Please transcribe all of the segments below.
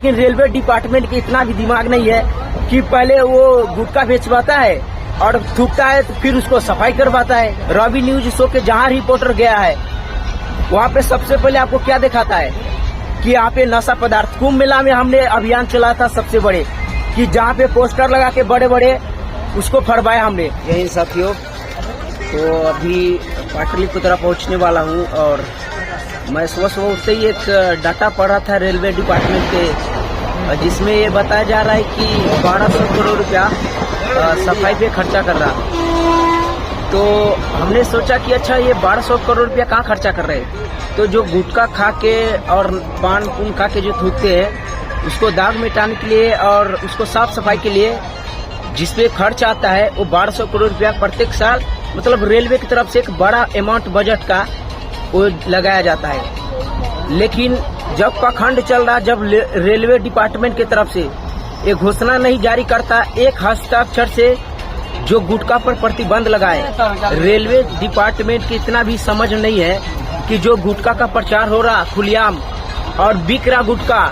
लेकिन railway department के इतना भी दिमाग नहीं है कि पहले वो गुटखा बेचवाता है और थूकता है तो फिर उसको सफाई करवाता है। रवि न्यूज शो के जहाँ रिपोर्टर गया है वहाँ पे सबसे पहले आपको क्या दिखाता है कि यहाँ पे नशा पदार्थ कुंभ मेला में हमने अभियान चला था सबसे बड़े, कि जहाँ पे पोस्टर लगा के बड़े बड़े उसको फड़वाया हमने। यही साथियों, तो अभी पाटलिपुत्रा पहुँचने वाला हूँ और मैं सुबह उठते ही एक डाटा पढ़ रहा था रेलवे डिपार्टमेंट के, जिसमें ये बताया जा रहा है कि 1200 करोड़ रुपया सफाई पे खर्चा कर रहा। तो हमने सोचा कि अच्छा ये 1200 करोड़ रुपया कहाँ खर्चा कर रहे हैं। तो जो गुटखा खा के और पान पुन खा के जो थूकते हैं उसको दाग मिटाने के लिए और उसको साफ सफाई के लिए जिसपे खर्च आता है वो 1200 करोड़ रुपया प्रत्येक साल, मतलब रेलवे की तरफ से एक बड़ा अमाउंट बजट का वो लगाया जाता है। लेकिन जब पाखंड चल रहा, जब रेलवे डिपार्टमेंट की तरफ से एक घोषणा नहीं जारी करता, एक हस्ताक्षर से जो गुटखा पर प्रतिबंध लगाए, रेलवे डिपार्टमेंट की इतना भी समझ नहीं है कि जो गुटखा का प्रचार हो रहा खुलेआम और बिक रहा गुटखा,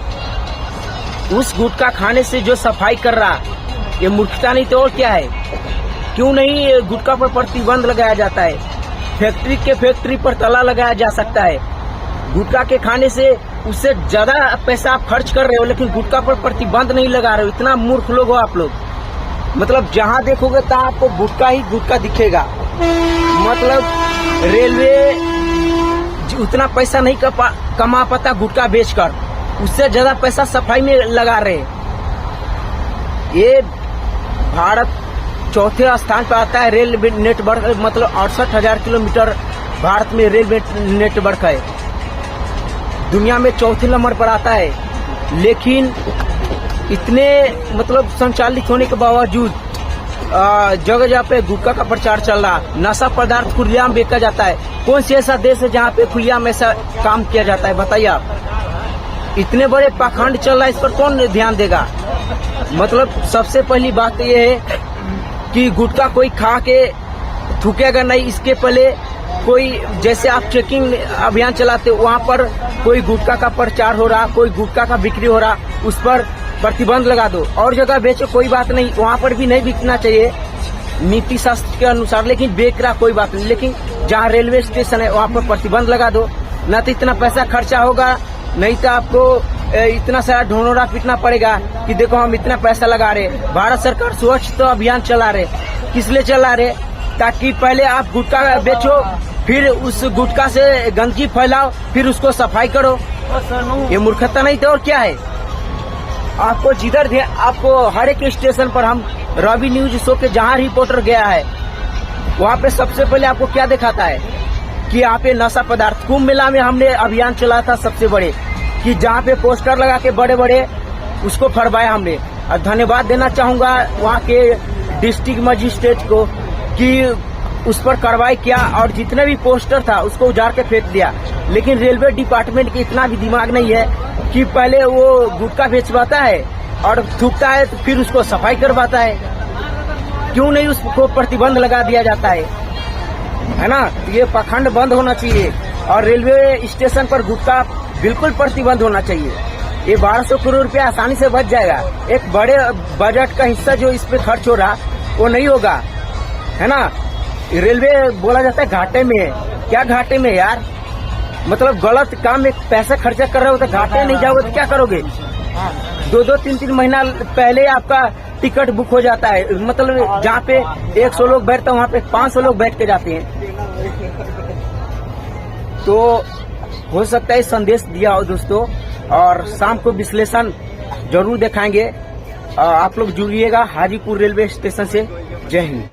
उस गुटखा खाने से जो सफाई कर रहा, ये मूर्खता नहीं तो और क्या है। क्यों नहीं गुटखा पर प्रतिबंध लगाया जाता है। फैक्ट्री पर ताला लगाया जा सकता है। गुटखा के खाने से उससे ज्यादा पैसा आप खर्च कर रहे हो, लेकिन गुटखा पर प्रतिबंध नहीं लगा रहे हो। इतना मूर्ख लोग हो आप लोग। मतलब जहां देखोगे तहां आपको गुटखा ही गुटखा दिखेगा। मतलब रेलवे उतना पैसा नहीं कमा पाता गुटखा बेचकर, उससे ज्यादा पैसा सफाई में लगा रहे। ये भारत चौथे स्थान पर आता है रेलवे नेटवर्क, मतलब 68,000 किलोमीटर भारत में रेलवे नेटवर्क है। दुनिया में चौथे नंबर पर आता है। लेकिन इतने मतलब संचालित होने के बावजूद जगह जगह पे गुटखा का प्रचार चल रहा, नशा पदार्थ खुलेआम बेचा जाता है। कौन सी ऐसा देश है जहाँ पे खुलेआम ऐसा काम किया जाता है, बताइए आप। इतने बड़े पाखंड चल रहा है, इस पर कौन ध्यान देगा। मतलब सबसे पहली बात यह है कि गुटखा कोई खा के थूकेगा नहीं। इसके पहले कोई, जैसे आप चेकिंग अभियान चलाते वहाँ पर कोई गुटखा का प्रचार हो रहा, कोई गुटखा का बिक्री हो रहा, उस पर प्रतिबंध लगा दो। और जगह बेचो कोई बात नहीं, वहाँ पर भी नहीं बिकना चाहिए नीति शास्त्र के अनुसार, लेकिन बेच रहा कोई बात नहीं। लेकिन जहाँ रेलवे स्टेशन है वहाँ पर प्रतिबंध लगा दो। न तो इतना पैसा खर्चा होगा, नहीं तो आपको इतना सारा ढोनोरा पीटना पड़ेगा कि देखो हम इतना पैसा लगा रहे। भारत सरकार स्वच्छ तो अभियान चला रहे, किस लिए चला रहे, ताकि पहले आप गुटखा बेचो, फिर उस गुटखा से गंदगी फैलाओ, फिर उसको सफाई करो। ये मूर्खता नहीं तो और क्या है। आपको जिधर आपको हर एक स्टेशन पर हम रवि न्यूज शो के जहाँ रिपोर्टर गया है वहाँ पे सबसे पहले आपको क्या दिखाता है कि यहाँ पे नशा पदार्थ कुंभ मेला में हमने अभियान चला था सबसे बड़े, कि जहाँ पे पोस्टर लगा के बड़े बड़े उसको फड़वाया हमने। और धन्यवाद देना चाहूंगा वहाँ के डिस्ट्रिक्ट मजिस्ट्रेट को कि उस पर कार्रवाई किया और जितने भी पोस्टर था उसको उजाड़ के फेंक दिया। लेकिन रेलवे डिपार्टमेंट की इतना भी दिमाग नहीं है कि पहले वो गुटखा बेचवाता है और थूकता है तो फिर उसको सफाई करवाता है। क्यों नहीं उसको प्रतिबंध लगा दिया जाता है ना। ये पाखंड बंद होना चाहिए और रेलवे स्टेशन पर गुटखा बिल्कुल प्रतिबंध होना चाहिए। ये 1200 करोड़ रुपया आसानी से बच जाएगा। एक बड़े बजट का हिस्सा जो इस पे खर्च हो रहा वो नहीं होगा, है ना। रेलवे बोला जाता है घाटे में है, क्या घाटे में यार। मतलब गलत काम में पैसा खर्चा कर रहे हो तो घाटे नहीं जाओगे तो क्या करोगे। 2-2, 3-3 महीना पहले आपका टिकट बुक हो जाता है। मतलब जहाँ पे 100 लोग बैठते हैं वहाँ पे 500 लोग बैठ के जाते हैं। तो हो सकता है संदेश दिया हो दोस्तों, और शाम को विश्लेषण जरूर दिखाएंगे। आप लोग जुड़िएगा हाजीपुर रेलवे स्टेशन से। जय हिंद।